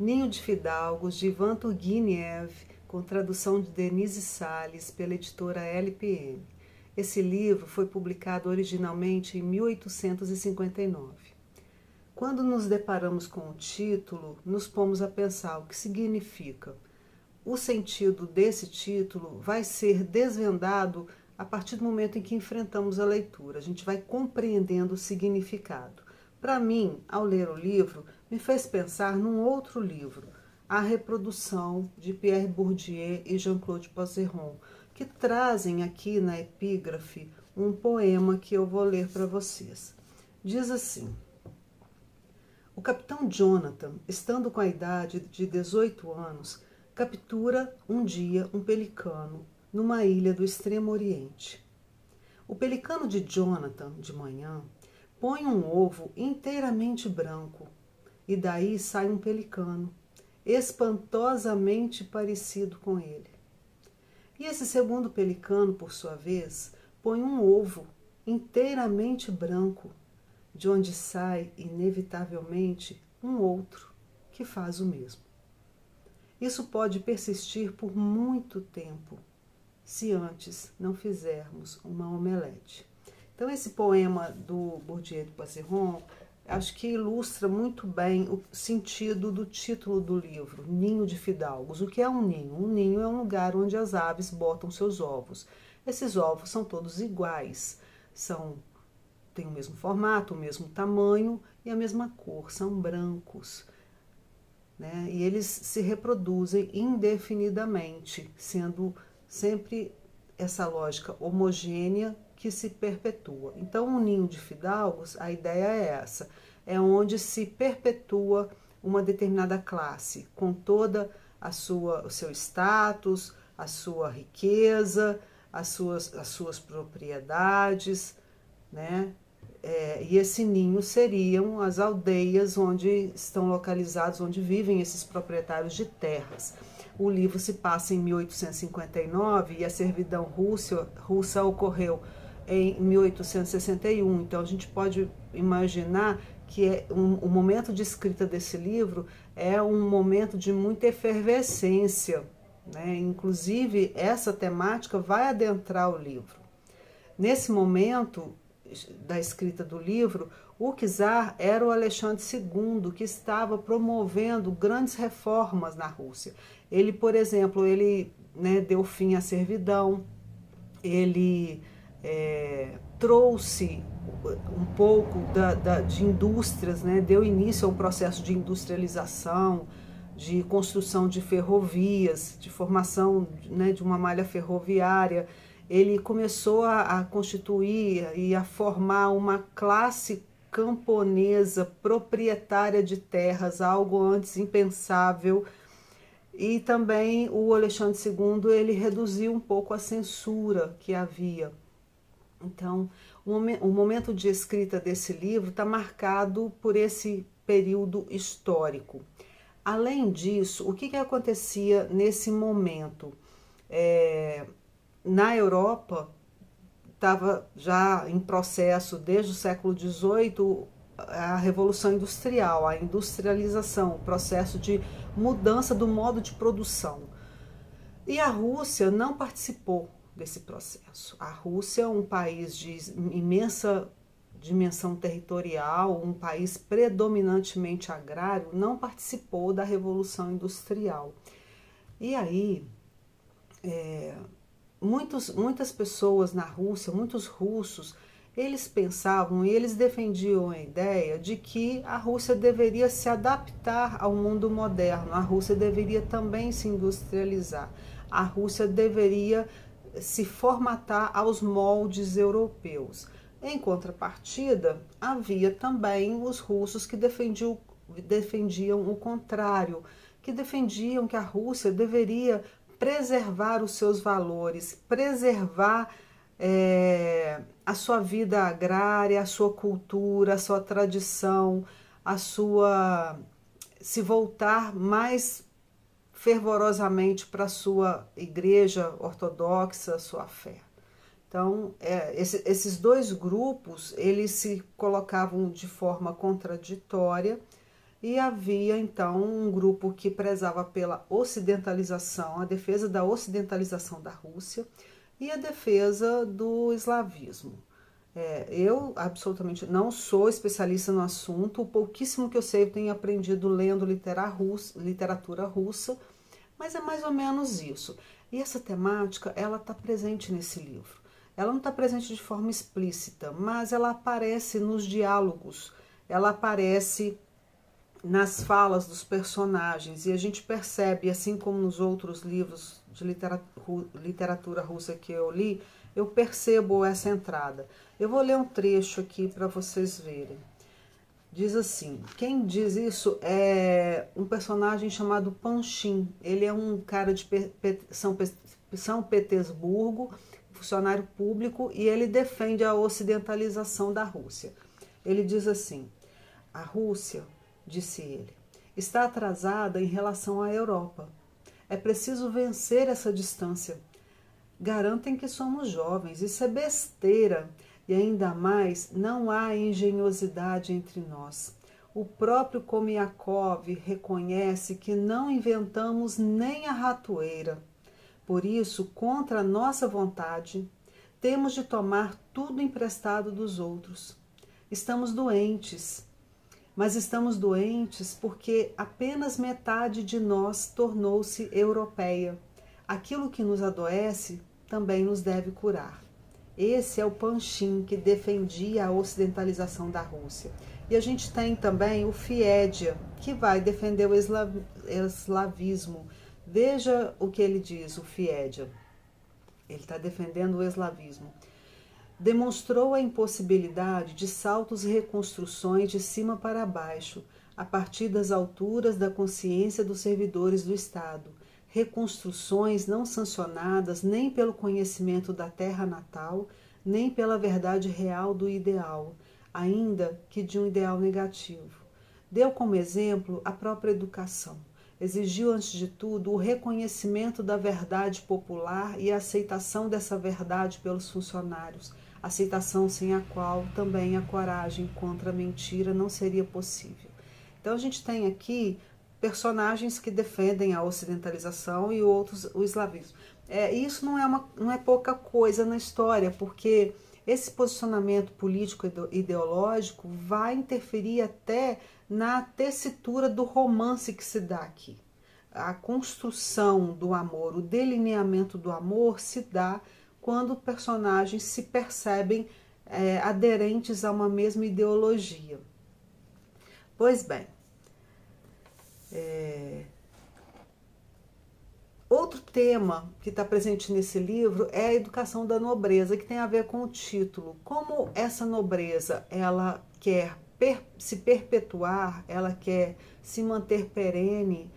Ninho de Fidalgos, de Ivan Turgueniev, com tradução de Denise Salles, pela editora LPM. Esse livro foi publicado originalmente em 1859. Quando nos deparamos com o título, nos pomos a pensar o que significa. O sentido desse título vai ser desvendado a partir do momento em que enfrentamos a leitura. A gente vai compreendendo o significado. Para mim, ao ler o livro, me fez pensar num outro livro, A Reprodução, de Pierre Bourdieu e Jean-Claude Passeron, que trazem aqui na epígrafe um poema que eu vou ler para vocês. Diz assim: o capitão Jonathan, estando com a idade de 18 anos, captura um dia um pelicano numa ilha do Extremo Oriente. O pelicano de Jonathan, de manhã, põe um ovo inteiramente branco, e daí sai um pelicano, espantosamente parecido com ele. E esse segundo pelicano, por sua vez, põe um ovo inteiramente branco, de onde sai, inevitavelmente, um outro que faz o mesmo. Isso pode persistir por muito tempo, se antes não fizermos uma omelete. Então, esse poema do Bourdieu e do Passeron, acho que ilustra muito bem o sentido do título do livro, Ninho de Fidalgos. O que é um ninho? Um ninho é um lugar onde as aves botam seus ovos. Esses ovos são todos iguais, têm o mesmo formato, o mesmo tamanho e a mesma cor, são brancos, né? E eles se reproduzem indefinidamente, sendo sempre essa lógica homogênea que se perpetua. Então, um ninho de fidalgos, a ideia é essa, é onde se perpetua uma determinada classe, com toda o seu status, a sua riqueza, as suas propriedades, né? E esse ninho seriam as aldeias onde estão localizados, onde vivem esses proprietários de terras. O livro se passa em 1859 e a servidão russa ocorreu em 1861. Então a gente pode imaginar que o momento de escrita desse livro é um momento de muita efervescência, né? Inclusive essa temática vai adentrar o livro. Nesse momento da escrita do livro, o czar era o Alexandre II, que estava promovendo grandes reformas na Rússia. Ele, por exemplo, deu fim à servidão, ele trouxe um pouco de indústrias, né? Deu início a um processo de industrialização, de construção de ferrovias, de formação, né, de uma malha ferroviária. Ele começou a constituir e a formar uma classe camponesa proprietária de terras, algo antes impensável. E também o Alexandre II, ele reduziu um pouco a censura que havia. Então, o momento de escrita desse livro está marcado por esse período histórico. Além disso, o que acontecia nesse momento? Na Europa, estava já em processo, desde o século XVIII, a Revolução Industrial, a industrialização, o processo de mudança do modo de produção. E a Rússia não participou desse processo. A Rússia é um país de imensa dimensão territorial, um país predominantemente agrário, não participou da Revolução Industrial. E aí, muitas pessoas na Rússia, muitos russos, eles pensavam e eles defendiam a ideia de que a Rússia deveria se adaptar ao mundo moderno, a Rússia deveria também se industrializar, a Rússia deveria se formatar aos moldes europeus. Em contrapartida, havia também os russos que defendiam o contrário, que defendiam que a Rússia deveria preservar os seus valores, preservar a sua vida agrária, a sua cultura, a sua tradição, se voltar mais fervorosamente para a sua igreja ortodoxa, a sua fé. Então, esses dois grupos, eles se colocavam de forma contraditória e havia então um grupo que prezava pela ocidentalização, a defesa da ocidentalização da Rússia e a defesa do eslavismo. Eu absolutamente não sou especialista no assunto, o pouquíssimo que eu sei eu tenho aprendido lendo literatura russa, mas é mais ou menos isso. E essa temática, ela está presente nesse livro. Ela não está presente de forma explícita, mas ela aparece nos diálogos, ela aparece nas falas dos personagens, e a gente percebe, assim como nos outros livros de literatura russa que eu li, eu percebo essa entrada. Eu vou ler um trecho aqui para vocês verem. Diz assim, quem diz isso é um personagem chamado Panshin. Ele é um cara de São Petersburgo, funcionário público, e ele defende a ocidentalização da Rússia. Ele diz assim, a Rússia, disse ele, está atrasada em relação à Europa. É preciso vencer essa distância. Garantem que somos jovens, isso é besteira. E ainda mais, não há engenhosidade entre nós. O próprio Komiakov reconhece que não inventamos nem a ratoeira. Por isso, contra a nossa vontade, temos de tomar tudo emprestado dos outros. Estamos doentes, mas estamos doentes porque apenas metade de nós tornou-se europeia. Aquilo que nos adoece também nos deve curar. Esse é o Panshin, que defendia a ocidentalização da Rússia. E a gente tem também o Fiedia, que vai defender o eslavismo. Veja o que ele diz, o Fiedia. Ele está defendendo o eslavismo. Demonstrou a impossibilidade de saltos e reconstruções de cima para baixo, a partir das alturas da consciência dos servidores do Estado. Reconstruções não sancionadas nem pelo conhecimento da terra natal, nem pela verdade real do ideal, ainda que de um ideal negativo. Deu como exemplo a própria educação. Exigiu, antes de tudo, o reconhecimento da verdade popular e a aceitação dessa verdade pelos funcionários, aceitação sem a qual também a coragem contra a mentira não seria possível. Então a gente tem aqui personagens que defendem a ocidentalização e outros o eslavismo. Isso não é pouca coisa na história, porque esse posicionamento político ideológico vai interferir até na tessitura do romance que se dá aqui. A construção do amor, o delineamento do amor se dá quando personagens se percebem aderentes a uma mesma ideologia. Pois bem, outro tema que está presente nesse livro é a educação da nobreza, que tem a ver com o título. Como essa nobreza, ela quer se perpetuar, ela quer se manter perene,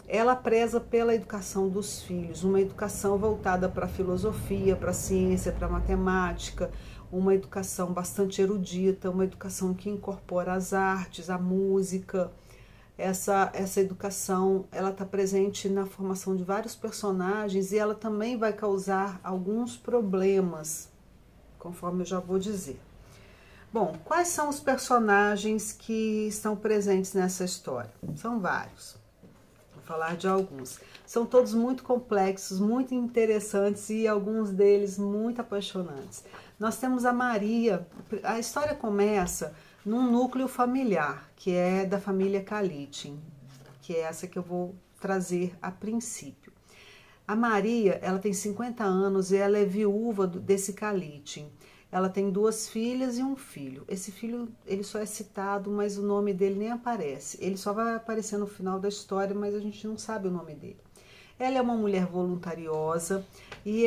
ela preza pela educação dos filhos, uma educação voltada para a filosofia, para a ciência, para a matemática, uma educação bastante erudita, uma educação que incorpora as artes, a música. Essa educação, ela está presente na formação de vários personagens e ela também vai causar alguns problemas, conforme eu já vou dizer. Bom, quais são os personagens que estão presentes nessa história? São vários. Vou falar de alguns. São todos muito complexos, muito interessantes e alguns deles muito apaixonantes. Nós temos a Maria. A história começa num núcleo familiar, que é da família Kalitin, que é essa que eu vou trazer a princípio. A Maria, ela tem 50 anos e ela é viúva desse Kalitin. Ela tem 2 filhas e um filho. Esse filho, ele só é citado, mas o nome dele nem aparece. Ele só vai aparecer no final da história, mas a gente não sabe o nome dele. Ela é uma mulher voluntariosa e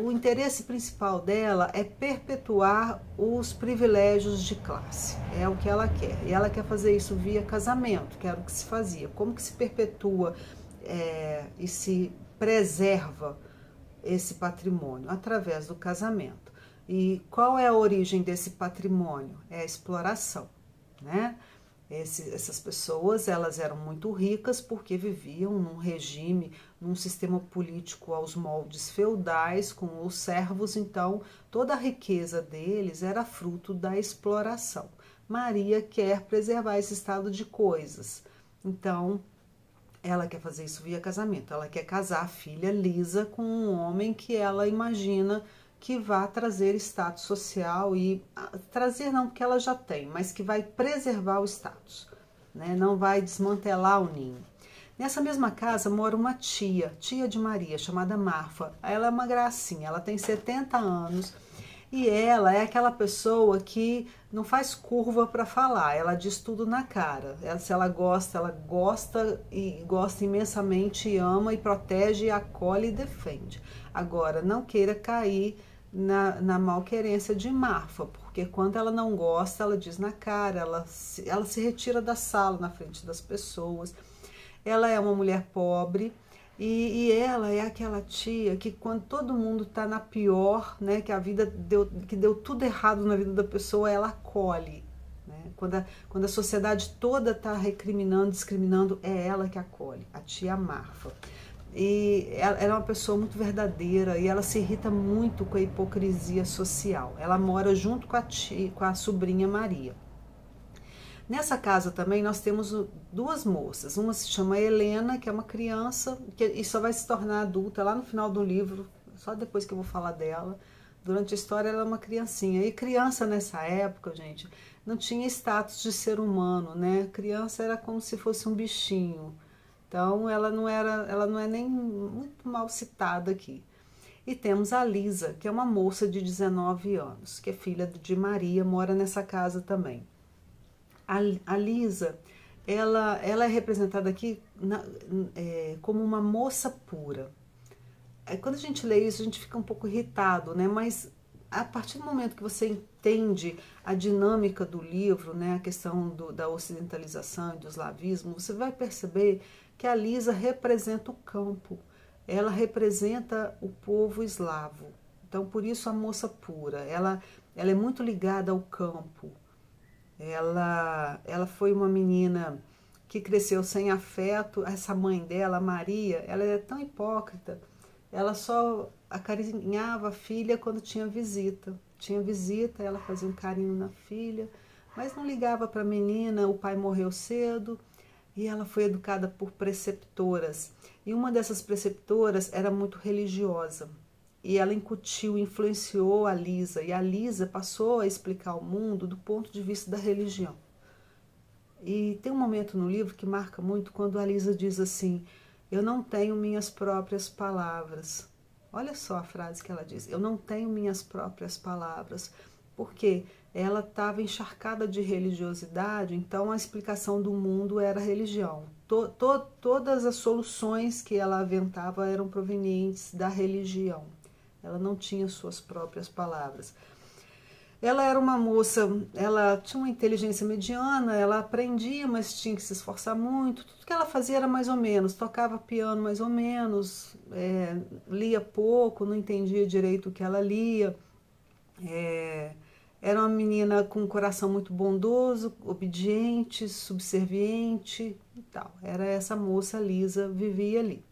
o interesse principal dela é perpetuar os privilégios de classe. É o que ela quer. E ela quer fazer isso via casamento, que era o que se fazia. Como que se perpetua e se preserva esse patrimônio? Através do casamento. E qual é a origem desse patrimônio? É a exploração, né? Essas pessoas, elas eram muito ricas porque viviam num regime, num sistema político aos moldes feudais, com os servos, então toda a riqueza deles era fruto da exploração. Maria quer preservar esse estado de coisas, Então, ela quer fazer isso via casamento. Ela quer casar a filha Lisa com um homem que ela imagina que vai trazer status social e trazer não, porque ela já tem, mas que vai preservar o status, né? Não vai desmantelar o ninho. Nessa mesma casa mora uma tia de Maria, chamada Marfa. Ela é uma gracinha, ela tem 70 anos e ela é aquela pessoa que não faz curva para falar, ela diz tudo na cara. Se ela gosta e gosta imensamente, e ama e protege, e acolhe e defende. Agora, não queira cair na malquerência de Marfa, porque quando ela não gosta, ela diz na cara, ela se retira da sala na frente das pessoas. Ela é uma mulher pobre e ela é aquela tia que quando todo mundo está na pior, né, que a vida deu tudo errado na vida da pessoa, ela acolhe. Né? Quando a sociedade toda está recriminando, discriminando, é ela que acolhe, a tia Marfa. E ela é uma pessoa muito verdadeira e ela se irrita muito com a hipocrisia social. Ela mora junto com a sobrinha Maria. Nessa casa também nós temos duas moças. Uma se chama Helena, que é uma criança e só vai se tornar adulta lá no final do livro, só depois que eu vou falar dela. Durante a história ela é uma criancinha. E criança nessa época, gente, não tinha status de ser humano, né? Criança era como se fosse um bichinho. Então ela não é nem muito mal citada aqui. E temos a Lisa, que é uma moça de 19 anos, que é filha de Maria, mora nessa casa também. A Lisa, ela é representada aqui como uma moça pura. Quando a gente lê isso, a gente fica um pouco irritado, né? Mas a partir do momento que você entende a dinâmica do livro, né? A questão da ocidentalização e do eslavismo, você vai perceber que a Lisa representa o campo. Ela representa o povo eslavo. Então, por isso a moça pura. Ela é muito ligada ao campo. Ela foi uma menina que cresceu sem afeto. Essa mãe dela, Maria, ela é tão hipócrita. Ela só acarinhava a filha quando tinha visita. Tinha visita, ela fazia um carinho na filha, mas não ligava para a menina. O pai morreu cedo e ela foi educada por preceptoras. E uma dessas preceptoras era muito religiosa. E ela incutiu, influenciou a Lisa. E a Lisa passou a explicar o mundo do ponto de vista da religião. E tem um momento no livro que marca muito quando a Lisa diz assim: eu não tenho minhas próprias palavras. Olha só a frase que ela diz: eu não tenho minhas próprias palavras. Porque ela estava encharcada de religiosidade, então a explicação do mundo era religião. Todas as soluções que ela aventava eram provenientes da religião. Ela não tinha suas próprias palavras. Ela era uma moça, ela tinha uma inteligência mediana, ela aprendia, mas tinha que se esforçar muito. Tudo que ela fazia era mais ou menos, tocava piano mais ou menos, lia pouco, não entendia direito o que ela lia. Era uma menina com um coração muito bondoso, obediente, subserviente e tal. Era essa moça, Lisa, vivia ali.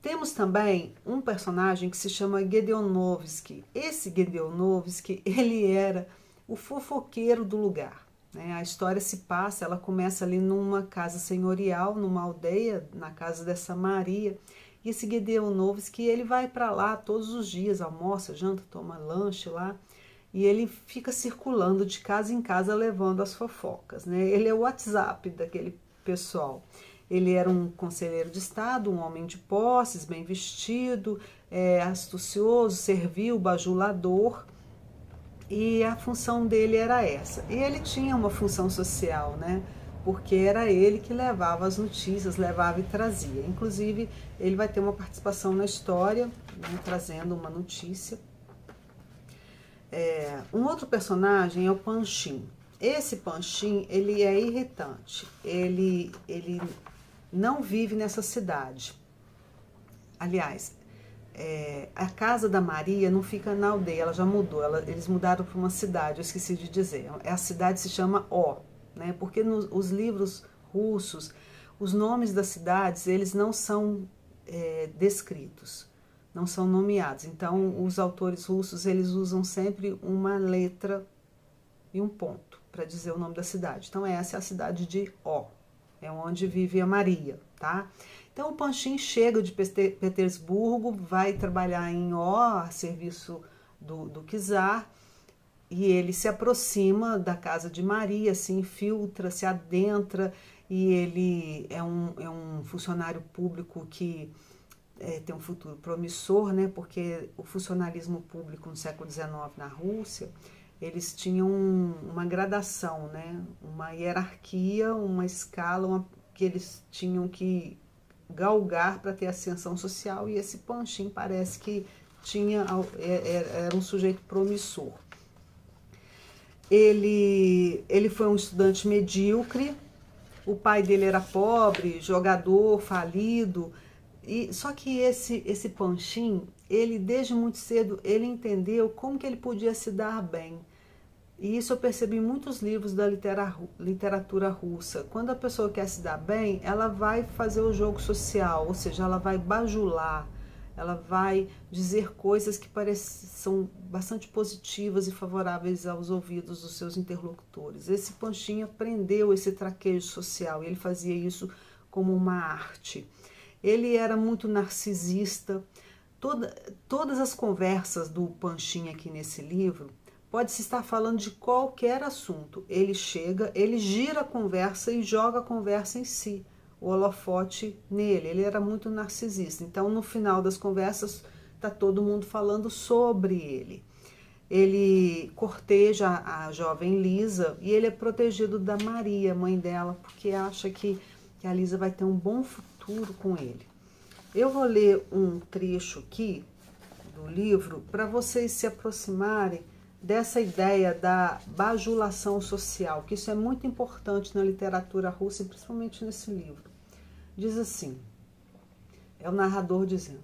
Temos também um personagem que se chama Gedeonovski. Esse Gedeonovski, ele era o fofoqueiro do lugar. Né? A história se passa, ela começa ali numa casa senhorial, numa aldeia, na casa dessa Maria. E esse Gedeonovski, ele vai para lá todos os dias, almoça, janta, toma lanche lá. E ele fica circulando de casa em casa levando as fofocas. Né? Ele é o WhatsApp daquele pessoal. Ele era um conselheiro de Estado, um homem de posses, bem vestido, astucioso, servil, bajulador, e a função dele era essa. E ele tinha uma função social, né? Porque era ele que levava as notícias, levava e trazia. Inclusive, ele vai ter uma participação na história, né, trazendo uma notícia. Um outro personagem é o Panchim. Esse Panchim, ele é irritante. Ele não vive nessa cidade. Aliás, a casa da Maria não fica na aldeia, ela já mudou, eles mudaram para uma cidade, eu esqueci de dizer. A cidade se chama Ó, né? Porque nos livros russos, os nomes das cidades, eles não são descritos, não são nomeados. Então, os autores russos, eles usam sempre uma letra e um ponto para dizer o nome da cidade. Então, essa é a cidade de Ó. é onde vive a Maria, tá? Então o Panshin chega de Petersburgo, vai trabalhar em O, a serviço do czar, e ele se aproxima da casa de Maria, se infiltra, se adentra, e ele é um funcionário público que tem um futuro promissor, né? Porque o funcionalismo público no século XIX na Rússia, eles tinham uma gradação, né? Uma hierarquia, uma escala que eles tinham que galgar para ter ascensão social, e esse Panshin parece que era um sujeito promissor. Ele foi um estudante medíocre, o pai dele era pobre, jogador, falido, só que esse Panshin, ele desde muito cedo, ele entendeu como que ele podia se dar bem. E isso eu percebi em muitos livros da literatura russa. Quando a pessoa quer se dar bem, ela vai fazer o jogo social, ou seja, ela vai bajular, ela vai dizer coisas que são bastante positivas e favoráveis aos ouvidos dos seus interlocutores. Esse Panshin aprendeu esse traquejo social, e ele fazia isso como uma arte. Ele era muito narcisista. Todas as conversas do Panshin aqui nesse livro, pode-se estar falando de qualquer assunto. Ele chega, ele gira a conversa e joga a conversa em si, o holofote nele. Ele era muito narcisista. Então, no final das conversas, está todo mundo falando sobre ele. Ele corteja a jovem Lisa e ele é protegido da Maria, mãe dela, porque acha que a Lisa vai ter um bom futuro com ele. Eu vou ler um trecho aqui do livro para vocês se aproximarem dessa ideia da bajulação social, que isso é muito importante na literatura russa e principalmente nesse livro. Diz assim, é o narrador dizendo: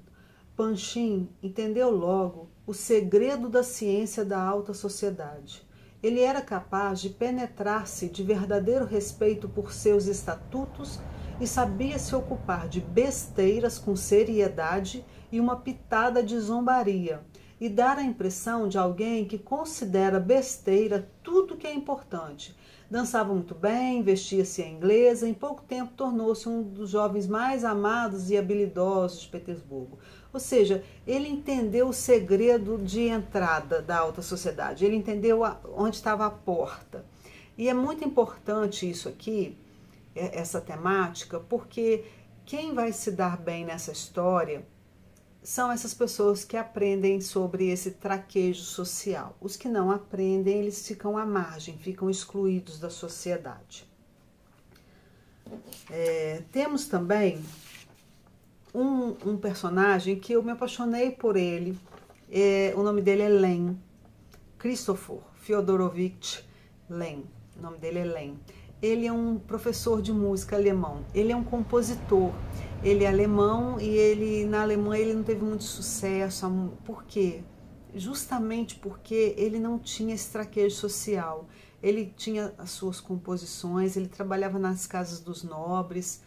Panshin entendeu logo o segredo da ciência da alta sociedade. Ele era capaz de penetrar-se de verdadeiro respeito por seus estatutos e sabia se ocupar de besteiras com seriedade e uma pitada de zombaria, e dar a impressão de alguém que considera besteira tudo que é importante. Dançava muito bem, vestia-se à inglesa, em pouco tempo tornou-se um dos jovens mais amados e habilidosos de Petersburgo. Ou seja, ele entendeu o segredo de entrada da alta sociedade, ele entendeu onde estava a porta. E é muito importante isso aqui, essa temática, porque quem vai se dar bem nessa história são essas pessoas que aprendem sobre esse traquejo social. Os que não aprendem, eles ficam à margem, ficam excluídos da sociedade. Temos também um personagem que eu me apaixonei por ele. O nome dele é Len, Christopher Fyodorovich Len. O nome dele é Len. Ele é um professor de música alemão. Ele é um compositor. Ele é alemão e na Alemanha ele não teve muito sucesso. Por quê? Justamente porque ele não tinha esse traquejo social. Ele tinha as suas composições, ele trabalhava nas casas dos nobres,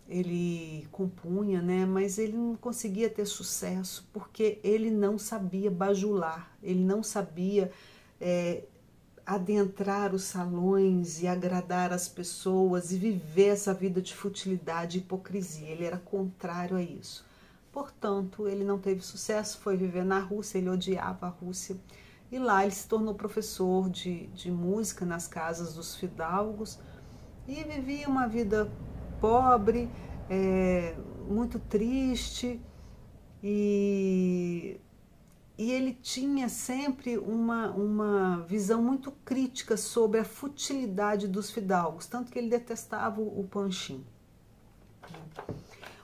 ele compunha, né? Mas ele não conseguia ter sucesso porque ele não sabia bajular, ele não sabia adentrar os salões e agradar as pessoas e viver essa vida de futilidade e hipocrisia. Ele era contrário a isso. Portanto, ele não teve sucesso, foi viver na Rússia, ele odiava a Rússia. E lá ele se tornou professor de música nas casas dos fidalgos e vivia uma vida pobre, muito triste, e ele tinha sempre uma visão muito crítica sobre a futilidade dos fidalgos, tanto que ele detestava o Panshin.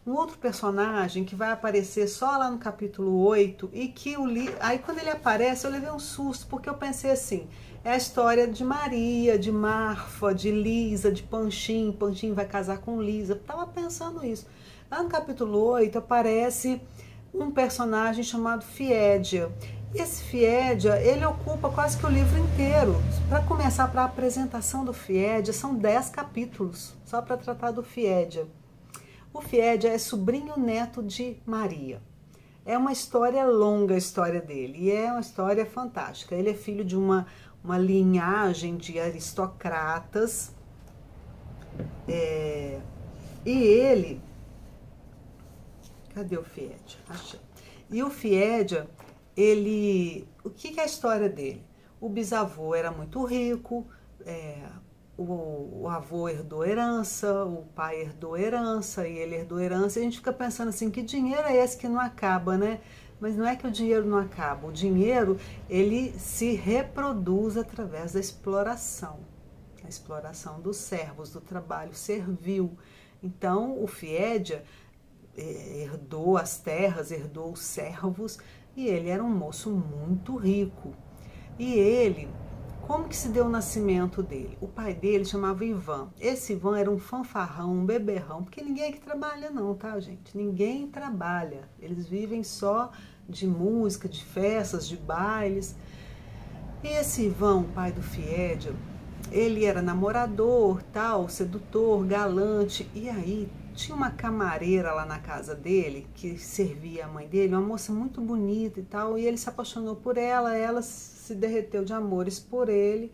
Um outro personagem que vai aparecer só lá no capítulo 8 e que aí quando ele aparece eu levei um susto, porque eu pensei assim, é a história de Maria, de Marfa, de Lisa, de Panshin. Panshin vai casar com Lisa, eu estava pensando isso. Lá no capítulo 8 aparece um personagem chamado Fiedia. Esse Fiedia, ele ocupa quase que o livro inteiro. Para começar, para a apresentação do Fiedia, são 10 capítulos, só para tratar do Fiedia. O Fiedia é sobrinho neto de Maria. É uma história longa, a história dele, e é uma história fantástica. Ele é filho de uma linhagem de aristocratas E ele... Cadê o Fiedia? Achei. E o Fiedia, ele... O que é a história dele? O bisavô era muito rico, o avô herdou herança, o pai herdou herança, e ele herdou herança, e a gente fica pensando assim, que dinheiro é esse que não acaba, né? Mas não é que o dinheiro não acaba, o dinheiro, ele se reproduz através da exploração. A exploração dos servos, do trabalho servil. Então, o Fiedia herdou as terras, herdou os servos, e ele era um moço muito rico. E ele, como que se deu o nascimento dele? O pai dele chamava Ivan. Esse Ivan era um fanfarrão, um beberrão, porque ninguém aqui trabalha não, tá, gente? Ninguém trabalha. Eles vivem só de música, de festas, de bailes. E esse Ivan, o pai do Fiedia, ele era namorador, tal, sedutor, galante, e aí tinha uma camareira lá na casa dele, que servia a mãe dele, uma moça muito bonita e tal, e ele se apaixonou por ela, ela se derreteu de amores por ele,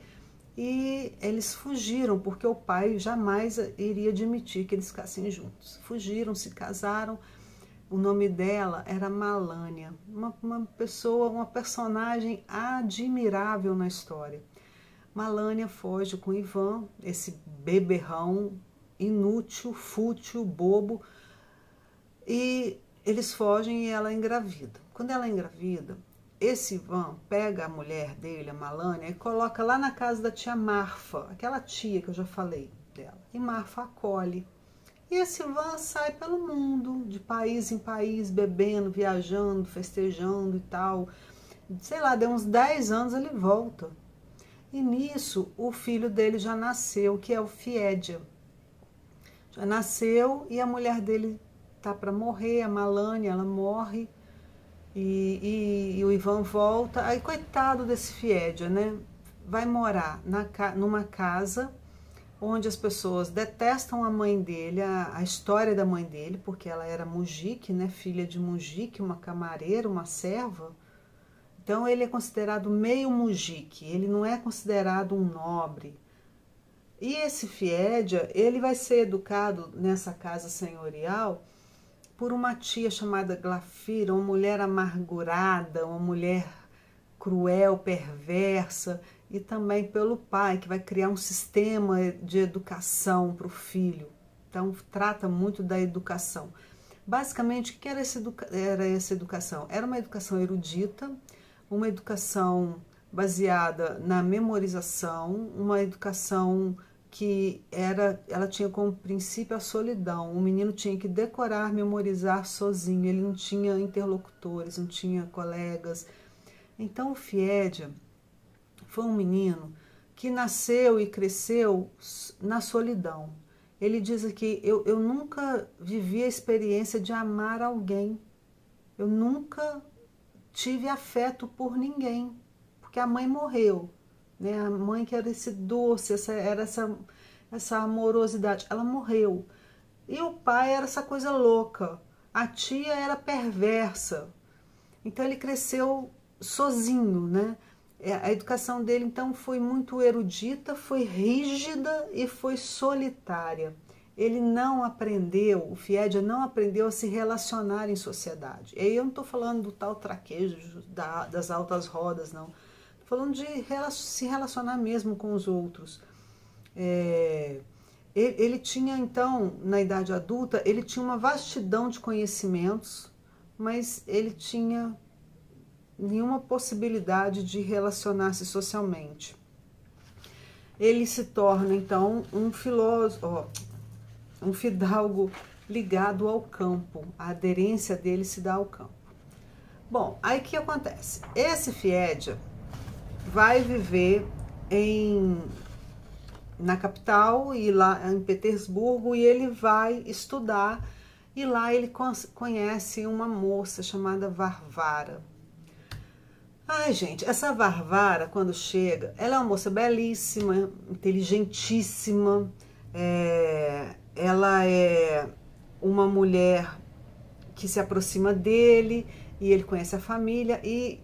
e eles fugiram, porque o pai jamais iria admitir que eles ficassem juntos. Fugiram, se casaram. O nome dela era Malânia, uma pessoa, uma personagem admirável na história. Malânia foge com Ivan, esse beberrão inútil, fútil, bobo, e eles fogem e ela engravida. Quando ela engravida, esse Ivan pega a mulher dele, a Malânia, e coloca lá na casa da tia Marfa, aquela tia que eu já falei dela, e Marfa acolhe. E esse Ivan sai pelo mundo, de país em país, bebendo, viajando, festejando e tal. Sei lá, deu uns 10 anos ele volta. E nisso, o filho dele já nasceu, que é o Fiedia. Já nasceu e a mulher dele tá para morrer, a Malânia, ela morre. E o Ivan volta. Aí, coitado desse Fiedia, né? Vai morar numa casa onde as pessoas detestam a mãe dele, a história da mãe dele, porque ela era mujique, né? Filha de mujique, uma camareira, uma serva. Então ele é considerado meio mujique, ele não é considerado um nobre. E esse Fiedia, ele vai ser educado nessa casa senhorial por uma tia chamada Glafira, uma mulher amargurada, uma mulher cruel, perversa, e também pelo pai, que vai criar um sistema de educação para o filho. Então trata muito da educação. Basicamente, o que era essa educação? Era uma educação erudita, uma educação baseada na memorização, uma educação que ela tinha como princípio a solidão. O menino tinha que decorar, memorizar sozinho, ele não tinha interlocutores, não tinha colegas. Então o Fiedia foi um menino que nasceu e cresceu na solidão. Ele diz aqui, eu nunca vivi a experiência de amar alguém, eu nunca tive afeto por ninguém, porque a mãe morreu, né? A mãe que era esse doce, essa amorosidade, ela morreu. E o pai era essa coisa louca, a tia era perversa. Então ele cresceu sozinho, né? A educação dele então foi muito erudita, foi rígida e foi solitária. Ele não aprendeu, o Fiedia não aprendeu a se relacionar em sociedade. E aí eu não estou falando do tal traquejo das altas rodas, não. Estou falando de se relacionar mesmo com os outros. Ele tinha, então, na idade adulta, ele tinha uma vastidão de conhecimentos, mas ele tinha nenhuma possibilidade de relacionar-se socialmente. Ele se torna, então, um filósofo, um fidalgo ligado ao campo. A aderência dele se dá ao campo. Bom, aí o que acontece? Esse Fiedia vai viver na capital e lá em Petersburgo, e ele vai estudar, e lá ele conhece uma moça chamada Varvara. Ai, gente, essa Varvara, quando chega, ela é uma moça belíssima, inteligentíssima, ela é uma mulher que se aproxima dele, e ele conhece a família, e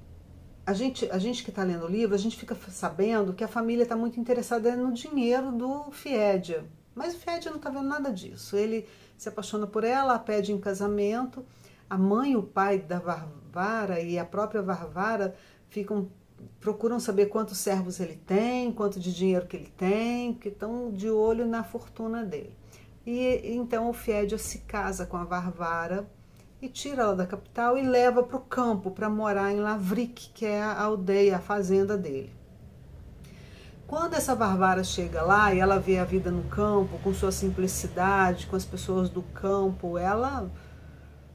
a gente que está lendo o livro, a gente fica sabendo que a família está muito interessada no dinheiro do Fiedia. Mas o Fiédia não está vendo nada disso. Ele se apaixona por ela, a pede em casamento. A mãe e o pai da Varvara e a própria Varvara procuram saber quantos servos ele tem, quanto de dinheiro que ele tem, porque estão de olho na fortuna dele. E então o Fiédia se casa com a Varvara e tira ela da capital e leva para o campo para morar em Lavrique, que é a aldeia, a fazenda dele. Quando essa Varvara chega lá e ela vê a vida no campo, com sua simplicidade, com as pessoas do campo, ela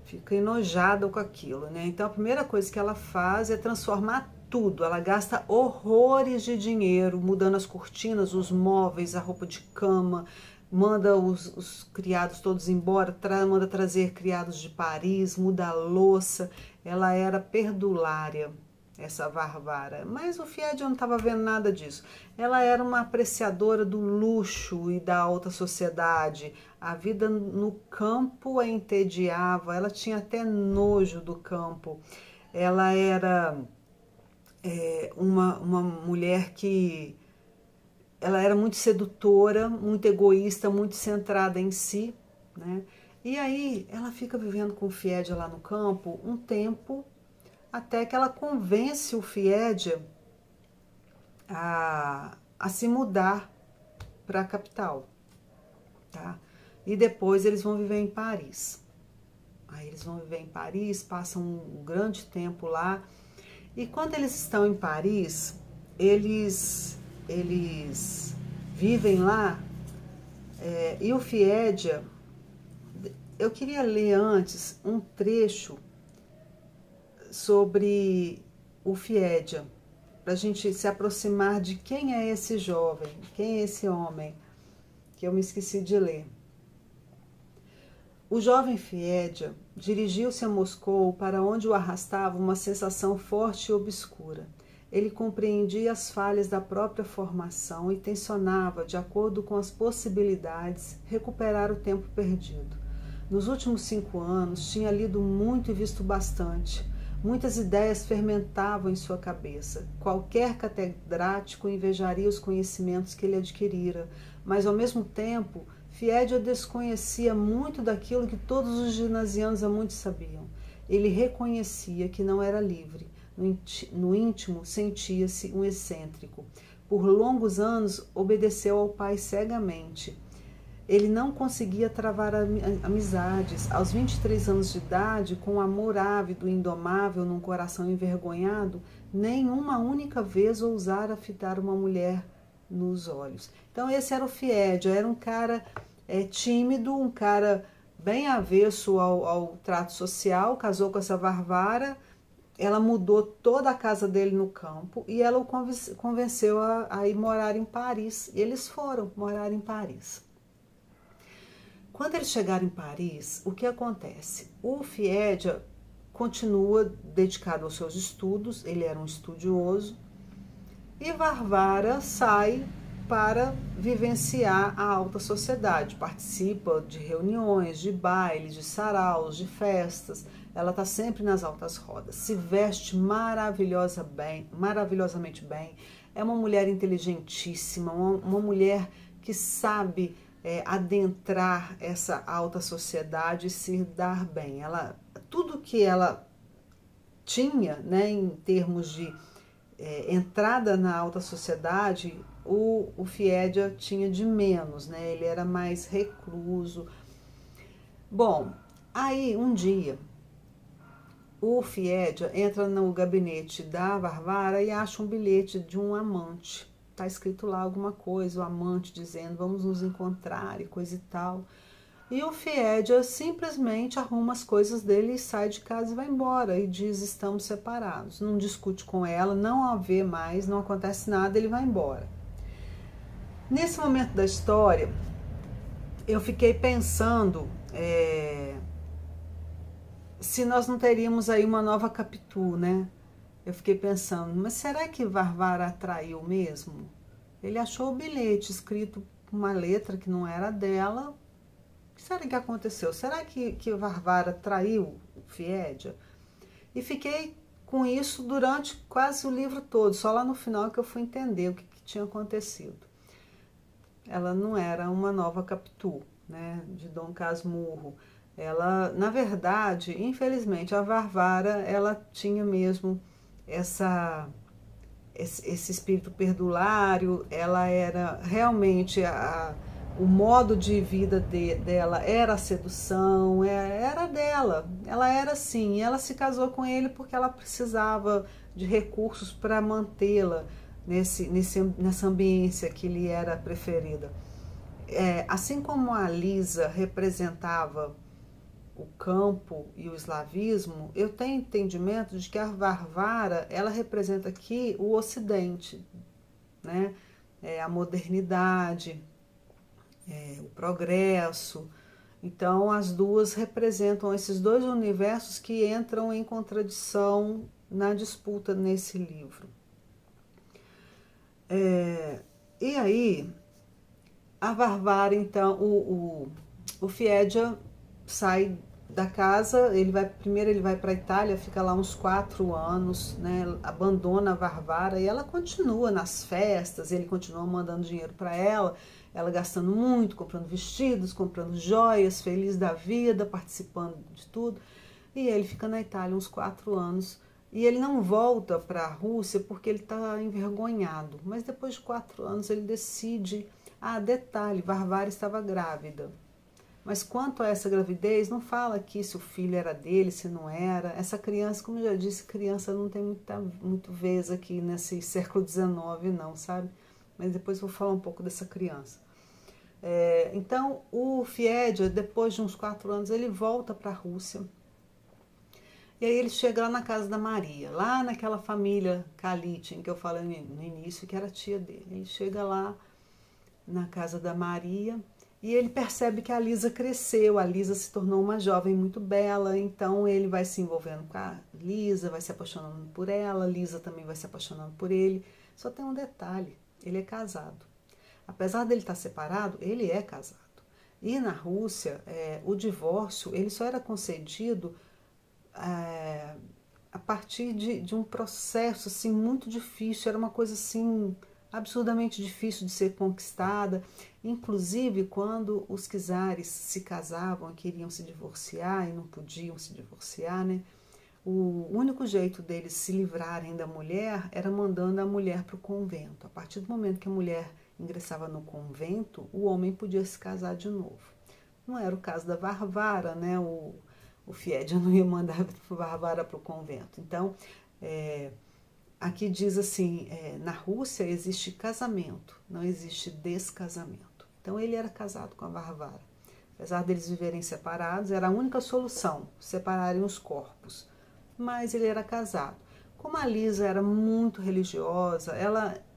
fica enojada com aquilo, né? Então a primeira coisa que ela faz é transformar tudo. Ela gasta horrores de dinheiro, mudando as cortinas, os móveis, a roupa de cama, manda os criados todos embora, manda trazer criados de Paris, muda a louça. Ela era perdulária, essa Varvara, mas o Fiédia não estava vendo nada disso. Ela era uma apreciadora do luxo e da alta sociedade. A vida no campo a entediava, ela tinha até nojo do campo. Ela era uma mulher que ela era muito sedutora, muito egoísta, muito centrada em si, né? E aí ela fica vivendo com o Fiédia lá no campo um tempo, até que ela convence o Fiédia a se mudar para a capital, tá? E depois eles vão viver em Paris. Aí eles vão viver em Paris, passam um grande tempo lá. E quando eles estão em Paris, eles vivem lá, e o Fiédia, eu queria ler antes um trecho sobre o Fiédia, para a gente se aproximar de quem é esse jovem, quem é esse homem, que eu me esqueci de ler. O jovem Fiédia dirigiu-se a Moscou, para onde o arrastava uma sensação forte e obscura. Ele compreendia as falhas da própria formação e tensionava, de acordo com as possibilidades, recuperar o tempo perdido. Nos últimos 5 anos, tinha lido muito e visto bastante. Muitas ideias fermentavam em sua cabeça. Qualquer catedrático invejaria os conhecimentos que ele adquirira, mas, ao mesmo tempo, Fiédia desconhecia muito daquilo que todos os ginasianos há muito sabiam. Ele reconhecia que não era livre. No íntimo, sentia-se um excêntrico. Por longos anos, obedeceu ao pai cegamente. Ele não conseguia travar amizades. Aos 23 anos de idade, com o amor ávido e indomável num coração envergonhado, nem uma única vez ousara fitar uma mulher nos olhos. Então esse era o Fiédia, era um cara tímido, um cara bem avesso ao trato social, casou com essa Varvara, ela mudou toda a casa dele no campo e ela o convenceu a ir morar em Paris. E eles foram morar em Paris. Quando eles chegaram em Paris, o que acontece? O Fiédia continua dedicado aos seus estudos, ele era um estudioso, e Varvara sai para vivenciar a alta sociedade, participa de reuniões, de bailes, de saraus, de festas. Ela está sempre nas altas rodas, se veste maravilhosamente bem, é uma mulher inteligentíssima, uma mulher que sabe adentrar essa alta sociedade e se dar bem. Tudo que ela tinha, né, em termos de entrada na alta sociedade, o Fiédia tinha de menos, né? Ele era mais recluso. Bom, aí um dia o Fiédia entra no gabinete da Varvara e acha um bilhete de um amante. Tá escrito lá alguma coisa, o amante dizendo vamos nos encontrar e coisa e tal. E o Fiédia simplesmente arruma as coisas dele e sai de casa e vai embora e diz estamos separados. Não discute com ela, não a vê mais, não acontece nada, ele vai embora. Nesse momento da história, eu fiquei pensando se nós não teríamos aí uma nova Capitu, né? Eu fiquei pensando, mas será que Varvara atraiu mesmo? Ele achou o bilhete escrito com uma letra que não era dela. O que será que aconteceu? Será que Varvara traiu o Fiédia? E fiquei com isso durante quase o livro todo, só lá no final que eu fui entender o que tinha acontecido. ela não era uma nova Capitu, né, de Dom Casmurro. Ela, na verdade, infelizmente, a Varvara, ela tinha mesmo esse espírito perdulário, ela era realmente o modo de vida dela era a sedução, era dela, ela era assim, e ela se casou com ele porque ela precisava de recursos para mantê-la nessa ambiência que lhe era preferida. Assim como a Lisa representava o campo e o eslavismo, eu tenho entendimento de que a Varvara, ela representa aqui o Ocidente, né? A modernidade, o progresso. Então, as duas representam esses dois universos que entram em contradição na disputa nesse livro. E aí, a Varvara, então, o Fiedia sai da casa, primeiro ele vai para a Itália, fica lá uns 4 anos, né, abandona a Varvara e ela continua nas festas, ele continua mandando dinheiro para ela gastando muito, comprando vestidos, comprando joias, feliz da vida, participando de tudo, e ele fica na Itália uns 4 anos, e ele não volta para a Rússia porque ele está envergonhado, mas depois de 4 anos ele decide, detalhe, Varvara estava grávida. Mas quanto a essa gravidez, não fala aqui se o filho era dele, se não era. Essa criança, como eu já disse, criança não tem muito vez aqui nesse século XIX, não, sabe? Mas depois eu vou falar um pouco dessa criança. Então, o Fiedia, depois de uns 4 anos, ele volta para a Rússia. E aí ele chega lá na casa da Maria, lá naquela família Kalitin, que eu falei no início, que era a tia dele. Ele chega lá na casa da Maria e ele percebe que a Lisa cresceu, a Lisa se tornou uma jovem muito bela, então ele vai se envolvendo com a Lisa, vai se apaixonando por ela, a Lisa também vai se apaixonando por ele. Só tem um detalhe, ele é casado. Apesar dele estar separado, ele é casado. E na Rússia, o divórcio ele só era concedido a partir de um processo assim, muito difícil, era uma coisa assim absurdamente difícil de ser conquistada, inclusive quando os czares se casavam e queriam se divorciar e não podiam se divorciar, né? O único jeito deles se livrarem da mulher era mandando a mulher para o convento. A partir do momento que a mulher ingressava no convento, o homem podia se casar de novo. Não era o caso da Varvara, né? O Fiedia não ia mandar a Varvara para o convento. Então, aqui diz assim, na Rússia existe casamento, não existe descasamento. Então ele era casado com a Varvara. Apesar deles viverem separados, era a única solução, separarem os corpos. Mas ele era casado. Como a Lisa era muito religiosa,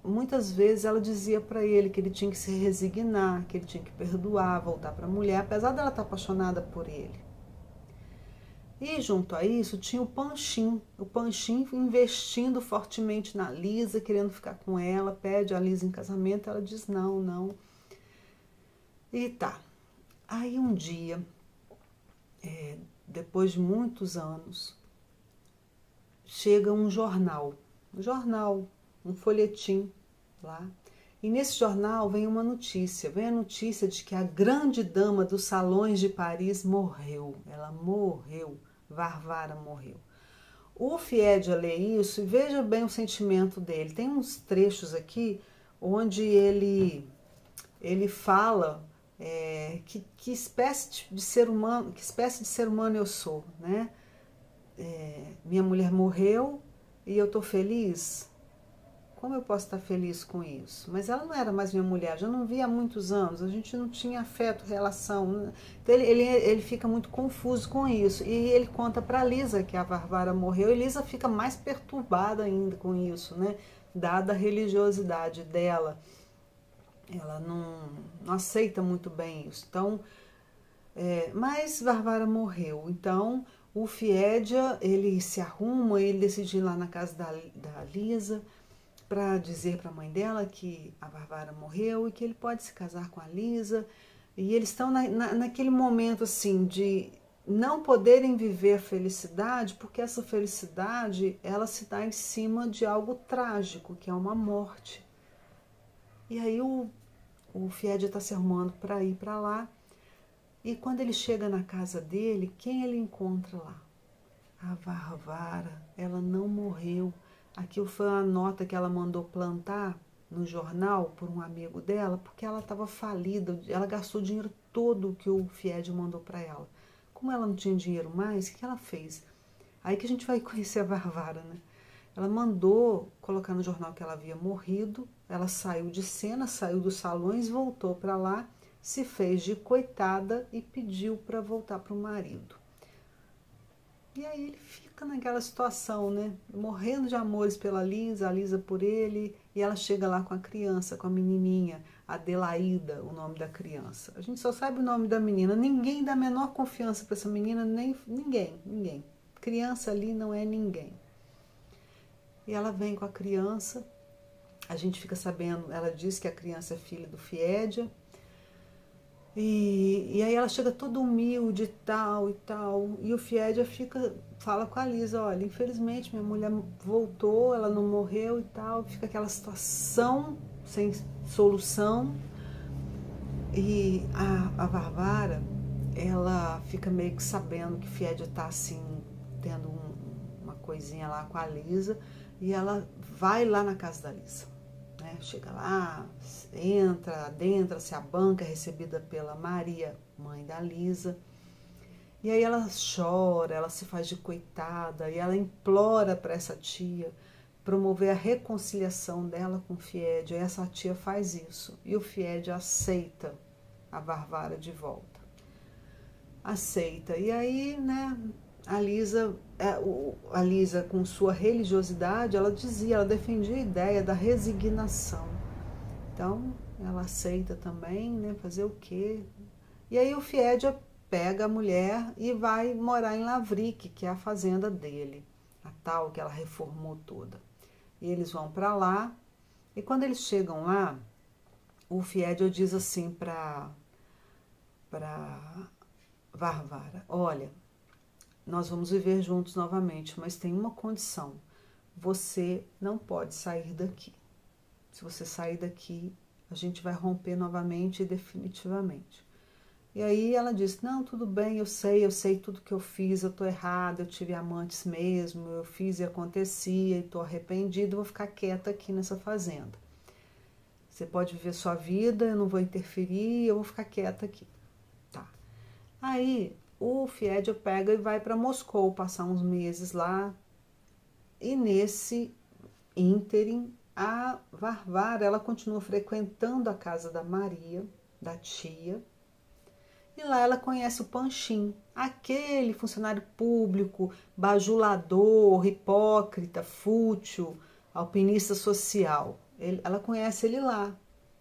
muitas vezes ela dizia para ele que ele tinha que se resignar, que ele tinha que perdoar, voltar para a mulher, apesar dela estar apaixonada por ele. E junto a isso tinha o Panshin investindo fortemente na Lisa, querendo ficar com ela, pede a Lisa em casamento, ela diz não, não. E tá. Aí um dia, depois de muitos anos, chega um jornal, um folhetim lá. E nesse jornal vem a notícia de que a grande dama dos salões de Paris morreu. Ela morreu. Varvara morreu. O Fiedia lê isso e veja bem o sentimento dele. Tem uns trechos aqui onde ele fala que espécie de ser humano eu sou, né? Minha mulher morreu e eu estou feliz. Como eu posso estar feliz com isso? Mas ela não era mais minha mulher, já não via há muitos anos, a gente não tinha afeto, relação. Então ele fica muito confuso com isso. E ele conta para a Lisa que a Varvara morreu, e Lisa fica mais perturbada ainda com isso, né? Dada a religiosidade dela. Ela não aceita muito bem isso. Então, mas Varvara morreu. Então, o Fiedia, ele se arruma, ele decide ir lá na casa da Lisa, para dizer para a mãe dela que a Varvara morreu e que ele pode se casar com a Lisa. E eles estão naquele momento assim de não poderem viver a felicidade, porque essa felicidade ela se dá em cima de algo trágico, que é uma morte. E aí o o Fiédia está se arrumando para ir para lá. E quando ele chega na casa dele, quem ele encontra lá? A Varvara. Ela não morreu. Aquilo foi uma nota que ela mandou plantar no jornal por um amigo dela, porque ela estava falida. Ela gastou o dinheiro todo que o Fiédia mandou para ela. Como ela não tinha dinheiro mais, o que ela fez? Aí que a gente vai conhecer a Varvara, né? Ela mandou colocar no jornal que ela havia morrido. Ela saiu de cena, saiu dos salões, voltou para lá, se fez de coitada e pediu para voltar para o marido. E aí ele fica naquela situação, né? Morrendo de amores pela Lisa, a Lisa por ele, e ela chega lá com a criança, com a menininha, Adelaída, o nome da criança. A gente só sabe o nome da menina, ninguém dá a menor confiança para essa menina, nem ninguém. Criança ali não é ninguém. E ela vem com a criança, a gente fica sabendo, ela diz que a criança é filha do Fiédia, e aí ela chega toda humilde e tal, e o Fiédia fala com a Lisa, olha, infelizmente minha mulher voltou, ela não morreu e tal, fica aquela situação sem solução, e a Varvara, ela fica meio que sabendo que o Fiédia tá assim, tendo uma coisinha lá com a Lisa, e ela vai lá na casa da Lisa. Chega lá, entra, adentra-se a banca, é recebida pela Maria, mãe da Lisa. E aí ela chora, ela se faz de coitada, e ela implora para essa tia promover a reconciliação dela com o Fiédia. E essa tia faz isso. E o Fiédia aceita a Varvara de volta. Aceita. E aí, né, a Lisa, com sua religiosidade, ela defendia a ideia da resignação. Então, ela aceita também, né, fazer o quê? E aí o Fiédia pega a mulher e vai morar em Lavrique, que é a fazenda dele, a tal que ela reformou toda. E eles vão para lá, e quando eles chegam lá, o Fiédia diz assim para Varvara, olha, nós vamos viver juntos novamente, mas tem uma condição. Você não pode sair daqui. Se você sair daqui, a gente vai romper novamente e definitivamente. E aí ela disse, não, tudo bem, eu sei tudo que eu fiz, eu tô errada, eu tive amantes mesmo, eu fiz e acontecia, e tô arrependida, vou ficar quieta aqui nessa fazenda. Você pode viver sua vida, eu não vou interferir, eu vou ficar quieta aqui. Tá. Aí o Fiédia pega e vai para Moscou, passar uns meses lá. E nesse ínterim, a Varvara, ela continua frequentando a casa da Maria, da tia. E lá ela conhece o Panchim, aquele funcionário público, bajulador, hipócrita, fútil, alpinista social. Ela conhece ele lá,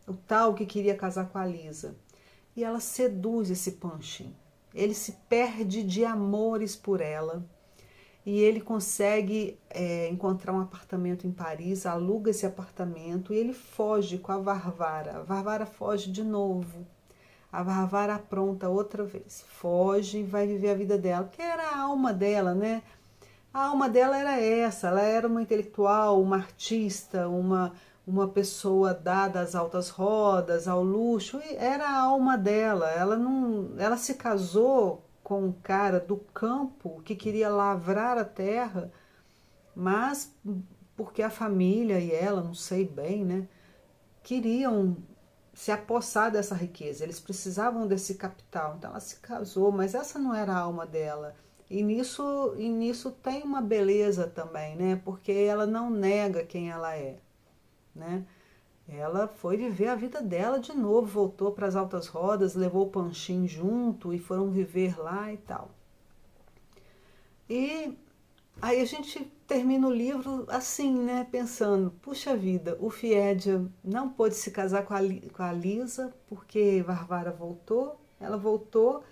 o tal que queria casar com a Lisa. E ela seduz esse Panchim. Ele se perde de amores por ela e ele consegue encontrar um apartamento em Paris, aluga esse apartamento e ele foge com a Varvara. A Varvara foge de novo. A Varvara apronta outra vez, foge e vai viver a vida dela, que era a alma dela, né? A alma dela era essa, ela era uma intelectual, uma artista, uma pessoa dada às altas rodas, ao luxo, e era a alma dela. Ela se casou com um cara do campo que queria lavrar a terra, mas porque a família e ela, não sei bem, né, queriam se apossar dessa riqueza, eles precisavam desse capital, então ela se casou, mas essa não era a alma dela. E nisso tem uma beleza também, né, porque ela não nega quem ela é. Né? Ela foi viver a vida dela de novo, voltou para as altas rodas, levou o Panchim junto e foram viver lá e tal. E aí a gente termina o livro assim, né, pensando, puxa vida, o Fiédia não pôde se casar com a Lisa porque Varvara voltou, ela voltou,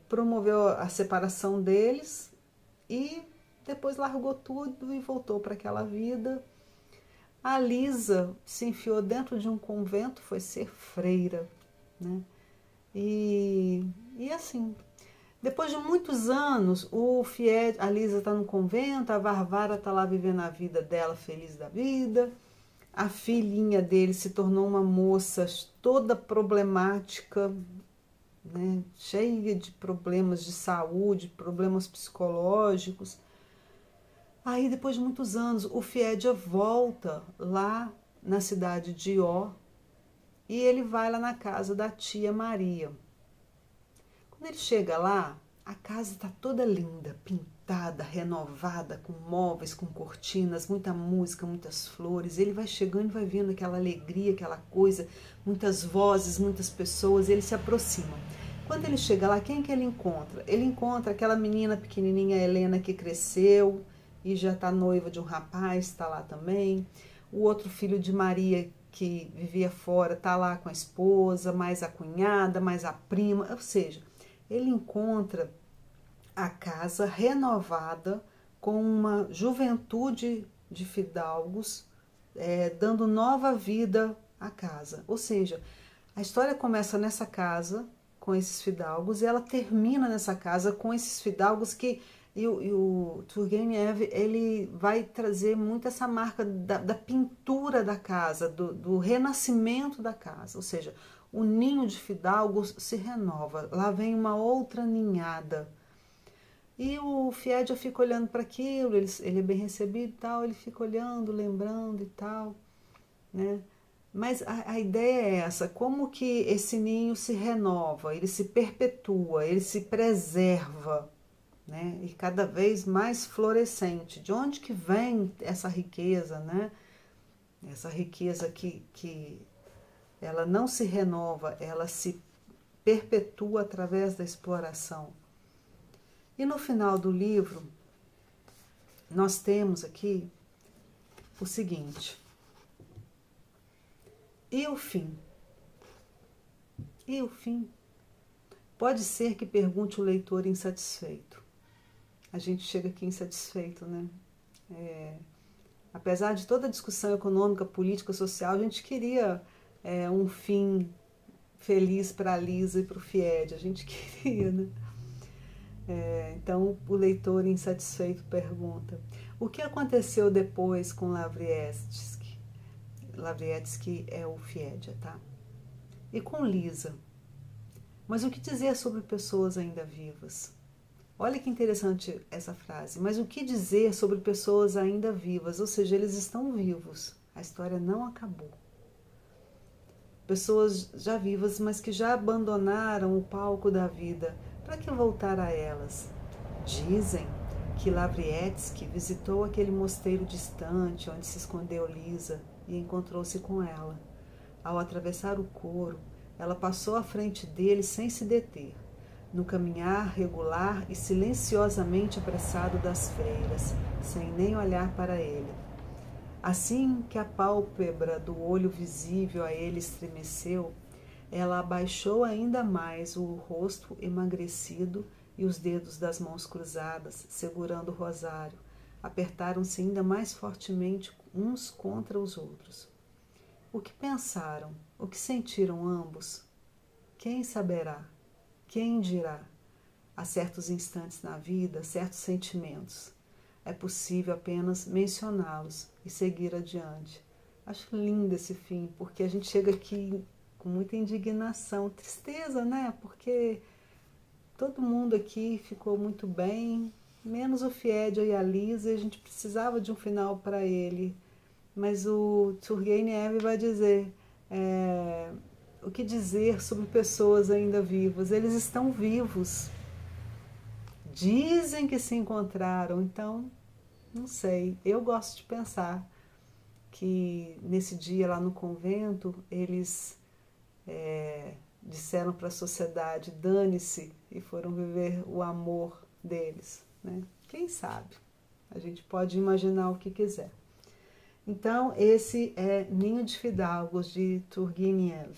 promoveu a separação deles e depois largou tudo e voltou para aquela vida. A Lisa se enfiou dentro de um convento, foi ser freira, né? E assim, depois de muitos anos, a Lisa está no convento, a Varvara está lá vivendo a vida dela, feliz da vida. A filhinha dele se tornou uma moça toda problemática, né, cheia de problemas de saúde, problemas psicológicos. Aí, depois de muitos anos, o Fiedia volta lá na cidade de Ó e ele vai lá na casa da tia Maria. Quando ele chega lá, a casa está toda linda, pintada, renovada, com móveis, com cortinas, muita música, muitas flores. Ele vai chegando e vai vendo aquela alegria, aquela coisa, muitas vozes, muitas pessoas, e ele se aproxima. Quando ele chega lá, quem que ele encontra? Ele encontra aquela menina pequenininha, Helena, que cresceu e já está noiva de um rapaz, está lá também. O outro filho de Maria, que vivia fora, está lá com a esposa, mais a cunhada, mais a prima, ou seja, ele encontra a casa renovada com uma juventude de fidalgos, dando nova vida à casa. Ou seja, a história começa nessa casa com esses fidalgos e ela termina nessa casa com esses fidalgos que e o Turgenev, ele vai trazer muito essa marca da pintura da casa, do renascimento da casa, ou seja, o ninho de fidalgos se renova, lá vem uma outra ninhada. E o Fiedia fica olhando para aquilo, ele é bem recebido e tal, ele fica olhando, lembrando e tal, né? Mas a ideia é essa, como que esse ninho se renova, ele se perpetua, ele se preserva, né? E cada vez mais florescente. De onde que vem essa riqueza, né? Essa riqueza que ela não se renova, ela se perpetua através da exploração. E no final do livro, nós temos aqui o seguinte: e o fim? E o fim? Pode ser que pergunte o leitor insatisfeito. A gente chega aqui insatisfeito, né? Apesar de toda a discussão econômica, política, social, a gente queria um fim feliz para a Lisa e para o Fiedia, a gente queria, né? Então o leitor insatisfeito pergunta: o que aconteceu depois com Lavrietsky? Lavrietsky é o Fiedia, tá? E com Lisa? Mas o que dizer sobre pessoas ainda vivas? Olha que interessante essa frase. Mas o que dizer sobre pessoas ainda vivas? Ou seja, eles estão vivos. A história não acabou. Pessoas já vivas, mas que já abandonaram o palco da vida. Para que voltar a elas? Dizem que Lavrietsky visitou aquele mosteiro distante onde se escondeu Lisa e encontrou-se com ela. Ao atravessar o coro, ela passou à frente dele sem se deter, no caminhar regular e silenciosamente apressado das freiras, sem nem olhar para ele. Assim que a pálpebra do olho visível a ele estremeceu, ela abaixou ainda mais o rosto emagrecido e os dedos das mãos cruzadas, segurando o rosário, apertaram-se ainda mais fortemente uns contra os outros. O que pensaram? O que sentiram ambos? Quem saberá? Quem dirá? Há certos instantes na vida, certos sentimentos. É possível apenas mencioná-los e seguir adiante. Acho lindo esse fim, porque a gente chega aqui com muita indignação, tristeza, né? Porque todo mundo aqui ficou muito bem, menos o Fiedia e a Lisa, e a gente precisava de um final para ele. Mas o Turgenev vai dizer... o que dizer sobre pessoas ainda vivas? Eles estão vivos. Dizem que se encontraram, então, não sei. Eu gosto de pensar que nesse dia lá no convento, eles disseram para a sociedade, dane-se, e foram viver o amor deles, né? Quem sabe? A gente pode imaginar o que quiser. Então, esse é Ninho de Fidalgos, de Turgenev.